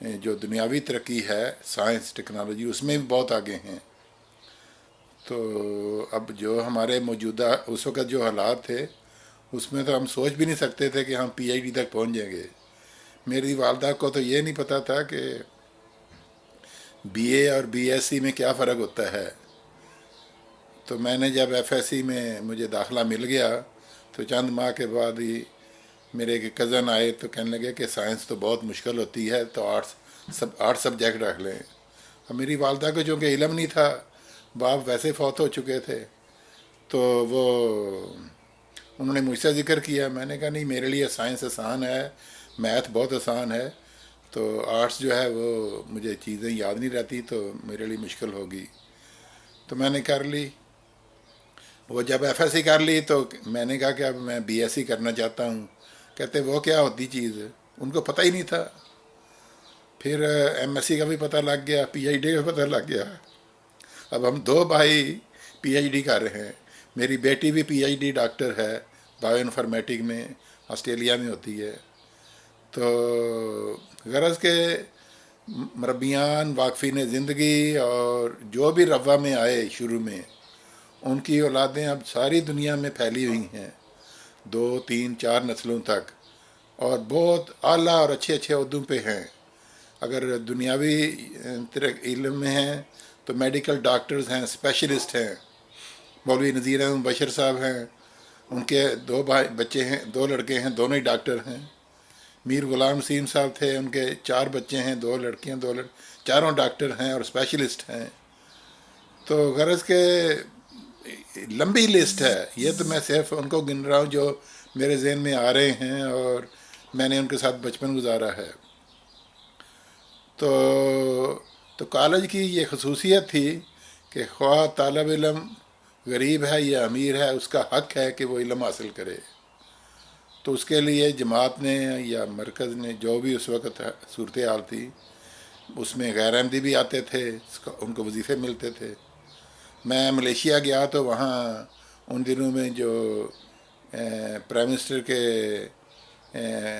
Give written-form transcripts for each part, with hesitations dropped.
جو دنیاوی ترقی ہے سائنس ٹیکنالوجی اس میں بھی بہت آگے ہیں. تو اب جو ہمارے موجودہ اس وقت جو حالات تھے اس میں تو ہم سوچ بھی نہیں سکتے تھے کہ ہم پی ایچ ڈی تک پہنچ جائیں گے. میری والدہ کو تو یہ نہیں پتہ تھا کہ بی اے اور بی ایس سی میں کیا فرق ہوتا ہے. تو میں نے جب ایف ایس سی میں مجھے داخلہ مل گیا تو چند ماہ کے بعد ہی میرے ایک کزن آئے تو کہنے لگے کہ سائنس تو بہت مشکل ہوتی ہے تو آرٹس سبجیکٹ رکھ لیں. اور میری والدہ کو چونکہ علم نہیں تھا، باپ ویسے فوت ہو چکے تھے، تو وہ انہوں نے مجھ سے ذکر کیا. میں نے کہا نہیں، میرے لیے سائنس آسان ہے، میتھ بہت آسان ہے، تو آرٹس جو ہے وہ مجھے چیزیں یاد نہیں رہتی تو میرے لیے مشکل ہوگی. تو میں نے کر لی. وہ جب ایف ایس سی کر لی تو میں نے کہا کہ اب میں بی ایس سی کرنا چاہتا ہوں. کہتے وہ کیا ہوتی چیز ہے، ان کو پتہ ہی نہیں تھا. پھر ایم ایس سی کا بھی پتہ لگ گیا، پی ایچ ڈی کا بھی پتہ لگ گیا. اب ہم دو بھائی پی ایچ ڈی کر رہے ہیں. میری بیٹی بھی پی ایچ ڈی ڈاکٹر ہے بایو انفارمیٹک میں، آسٹریلیا میں ہوتی ہے. تو غرض کے مربیان واقفین زندگی اور جو بھی روا میں آئے شروع میں، ان کی اولادیں اب ساری دنیا میں پھیلی ہوئی ہیں، 2 3 4 نسلوں تک، اور بہت اعلیٰ اور اچھے اچھے عہدوں پہ ہیں. اگر دنیاوی علم میں ہیں تو میڈیکل ڈاکٹرز ہیں، اسپیشلسٹ ہیں. مولوی نذیر احمد بشر صاحب ہیں، ان کے 2 بچے ہیں، 2 لڑکے ہیں، دونوں ہی ڈاکٹر ہیں. میر غلام نسیم صاحب تھے، ان کے 4 بچے ہیں، 2 لڑکیاں 2 لڑکے، چاروں ڈاکٹر ہیں اور اسپیشلسٹ ہیں. تو غرض کے لمبی لسٹ ہے. یہ تو میں صرف ان کو گن رہا ہوں جو میرے ذہن میں آ رہے ہیں اور میں نے ان کے ساتھ بچپن گزارا ہے. تو کالج کی یہ خصوصیت تھی کہ خواہ طالب علم غریب ہے یا امیر ہے، اس کا حق ہے کہ وہ علم حاصل کرے. تو اس کے لیے جماعت نے یا مرکز نے، جو بھی اس وقت صورتحال تھی، اس میں غیر احمدی بھی آتے تھے، ان کو وظیفے ملتے تھے. میں ملیشیا گیا تو وہاں ان دنوں میں جو پرائم منسٹر کے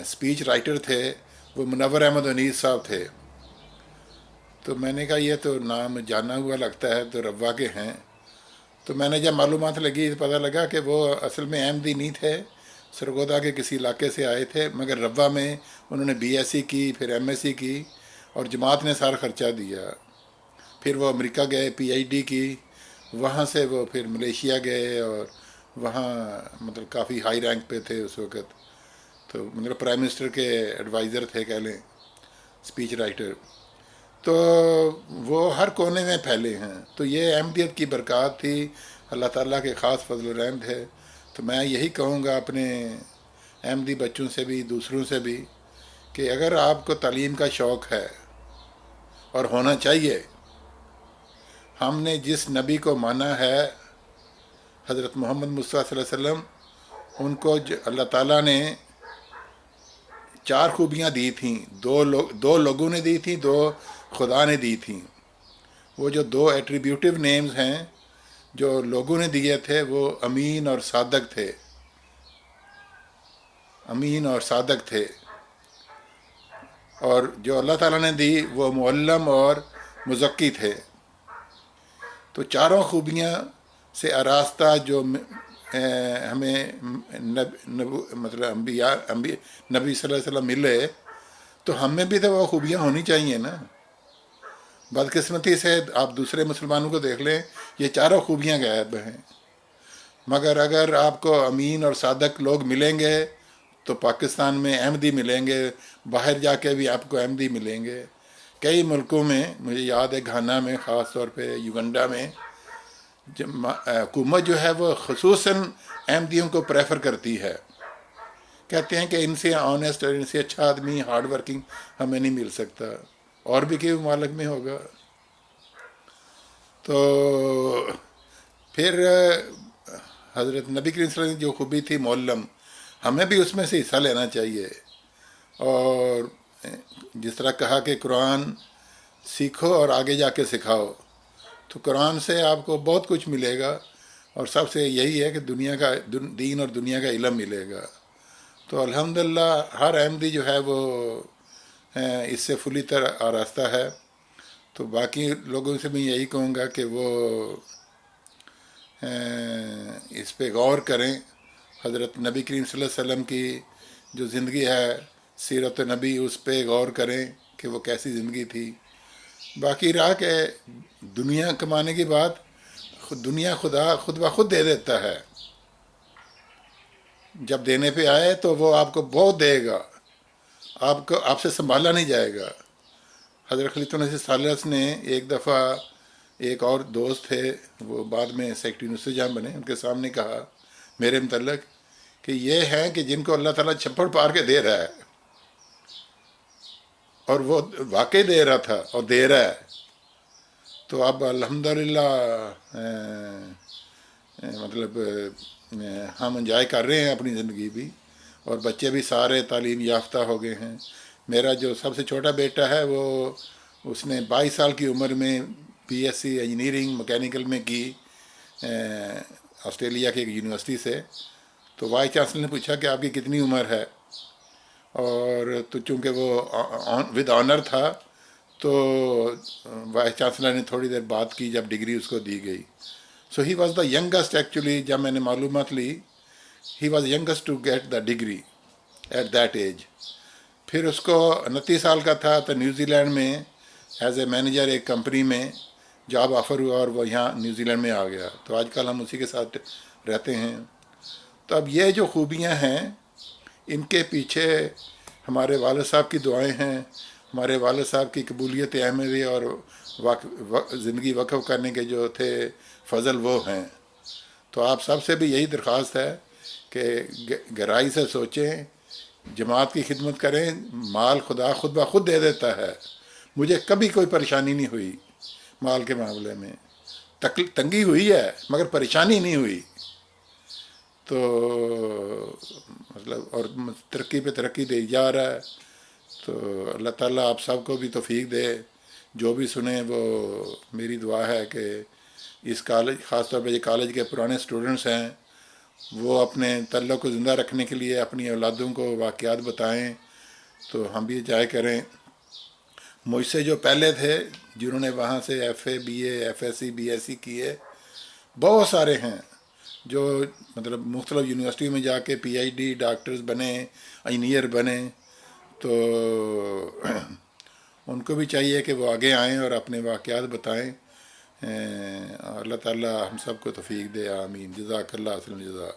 اسپیچ رائٹر تھے وہ منور احمد انیس صاحب تھے. تو میں نے کہا یہ تو نام جانا ہوا لگتا ہے، تو روا کے ہیں. تو میں نے جب معلومات لگی تو پتہ لگا کہ وہ اصل میں احمدی نہیں تھے، سرگودا کے کسی علاقے سے آئے تھے، مگر روا میں انہوں نے بی ایس سی کی، پھر ایم ایس سی کی، اور جماعت نے سارا خرچہ دیا. پھر وہ امریکہ گئے، پی ایچ ڈی کی، وہاں سے وہ پھر ملیشیا گئے اور وہاں مطلب کافی ہائی رینک پہ تھے اس وقت. تو مطلب پرائم منسٹر کے ایڈوائزر تھے کہہ لیں، اسپیچ رائٹر. تو وہ ہر کونے میں پھیلے ہیں. تو یہ احمدیت کی برکات تھی، اللہ تعالیٰ کے خاص فضل و رحم ہے. تو میں یہی کہوں گا اپنے احمدی بچوں سے بھی، دوسروں سے بھی، کہ اگر آپ کو تعلیم کا شوق ہے، اور ہونا چاہیے، ہم نے جس نبی کو مانا ہے حضرت محمد مصطفیٰ صلی اللہ علیہ وسلم، ان کو اللہ تعالیٰ نے 4 خوبیاں دی تھیں. دو لوگوں نے دی تھیں، 2 خدا نے دی تھیں. وہ جو 2 ایٹریبیوٹیو نیمز ہیں جو لوگوں نے دیے تھے، وہ امین اور صادق تھے. امین اور صادق تھے. اور جو اللہ تعالیٰ نے دی وہ معلم اور مزکی تھے. تو چاروں خوبیاں سے آراستہ جو ہمیں مطلب انبیاء نبی صلی اللہ علیہ وسلم ملے، تو ہم میں بھی تو وہ خوبیاں ہونی چاہیے نا. بدقسمتی سے آپ دوسرے مسلمانوں کو دیکھ لیں، یہ چاروں خوبیاں غائب ہیں. مگر اگر آپ کو امین اور صادق لوگ ملیں گے تو پاکستان میں احمدی ملیں گے، باہر جا کے بھی آپ کو احمدی ملیں گے. کئی ملکوں میں، مجھے یاد ہے گھانا میں، خاص طور پہ یوگنڈا میں، حکومت جو ہے وہ خصوصاً احمدیوں کو پریفر کرتی ہے. کہتے ہیں کہ ان سے آنیسٹ اور ان سے اچھا آدمی، ہارڈ ورکنگ ہمیں نہیں مل سکتا. اور بھی کئی ممالک میں ہوگا. تو پھر حضرت نبی کریم صلی اللہ علیہ وسلم کی جو خوبی تھی معلم، ہمیں بھی اس میں سے حصہ لینا چاہیے. اور جس طرح کہا کہ قرآن سیکھو اور آگے جا کے سکھاؤ، تو قرآن سے آپ کو بہت کچھ ملے گا. اور سب سے یہی ہے کہ دنیا کا دین اور دنیا کا علم ملے گا. تو الحمدللہ ہر احمدی جو ہے وہ اس سے فلی طرح آراستہ ہے. تو باقی لوگوں سے میں یہی کہوں گا کہ وہ اس پہ غور کریں. حضرت نبی کریم صلی اللہ علیہ وسلم کی جو زندگی ہے، سیرت نبی، اس پہ غور کریں کہ وہ کیسی زندگی تھی. باقی رہا کہ دنیا کمانے کی بات، دنیا خدا خود بخود دے دیتا ہے. جب دینے پہ آئے تو وہ آپ کو بہت دے گا، آپ سے سنبھالا نہیں جائے گا. حضرت خلیفۃ المسیح ثالث نے ایک دفعہ، ایک اور دوست تھے، وہ بعد میں سیکٹری نصرت جہاں بنے، ان کے سامنے کہا میرے متعلق کہ یہ ہیں کہ جن کو اللہ تعالیٰ چھپڑ پار کے دے رہا ہے، اور وہ واقعی دے رہا تھا اور دے رہا ہے. تو اب الحمدللہ مطلب ہم انجوائے کر رہے ہیں اپنی زندگی بھی، اور بچے بھی سارے تعلیم یافتہ ہو گئے ہیں. میرا جو سب سے چھوٹا بیٹا ہے، وہ اس نے 22 سال کی عمر میں BSc انجینئرنگ مکینیکل میں کی آسٹریلیا کی ایک یونیورسٹی سے. تو وائس چانسلر نے پوچھا کہ آپ کی کتنی عمر ہے، اور تو چونکہ وہ ود آنر تھا تو وائس چانسلر نے تھوڑی دیر بات کی جب ڈگری اس کو دی گئی. So he was the youngest actually. جب میں نے معلومات لی، he was youngest to get the degree at that age. پھر اس کو 29 سال کا تھا تو New Zealand as a manager ایک کمپنی میں جاب آفر ہوا، اور وہ یہاں نیوزی لینڈ میں آ گیا. تو آج کل ہم اسی کے ساتھ رہتے ہیں. تو اب یہ جو خوبیاں ہیں، ان کے پیچھے ہمارے والد صاحب کی دعائیں ہیں، ہمارے والد صاحب کی قبولیت احمدی اور زندگی وقف کرنے کے جو تھے فضل، وہ ہیں. تو آپ سب سے بھی یہی درخواست ہے کہ گہرائی سے سوچیں، جماعت کی خدمت کریں. مال خدا خود بخود دے دیتا ہے. مجھے کبھی کوئی پریشانی نہیں ہوئی مال کے معاملے میں. تنگی ہوئی ہے مگر پریشانی نہیں ہوئی. تو مطلب اور ترقی پہ ترقی دے جا رہا ہے. تو اللہ تعالیٰ آپ سب کو بھی توفیق دے. جو بھی سنیں، وہ میری دعا ہے کہ اس کالج، خاص طور پہ یہ کالج کے پرانے اسٹوڈنٹس ہیں، وہ اپنے تعلق کو زندہ رکھنے کے لیے اپنی اولادوں کو واقعات بتائیں، تو ہم بھی جائے کریں. مجھ سے جو پہلے تھے جنہوں نے وہاں سے FA BA FSc BSc کیے، بہت سارے ہیں جو مطلب مختلف یونیورسٹیوں میں جا کے PhD ڈاکٹرز بنے، انجینئر بنے. تو ان کو بھی چاہیے کہ وہ آگے آئیں اور اپنے واقعات بتائیں. اللہ تعالیٰ ہم سب کو توفیق دے. آمین. جزاک اللہ خیر جزا.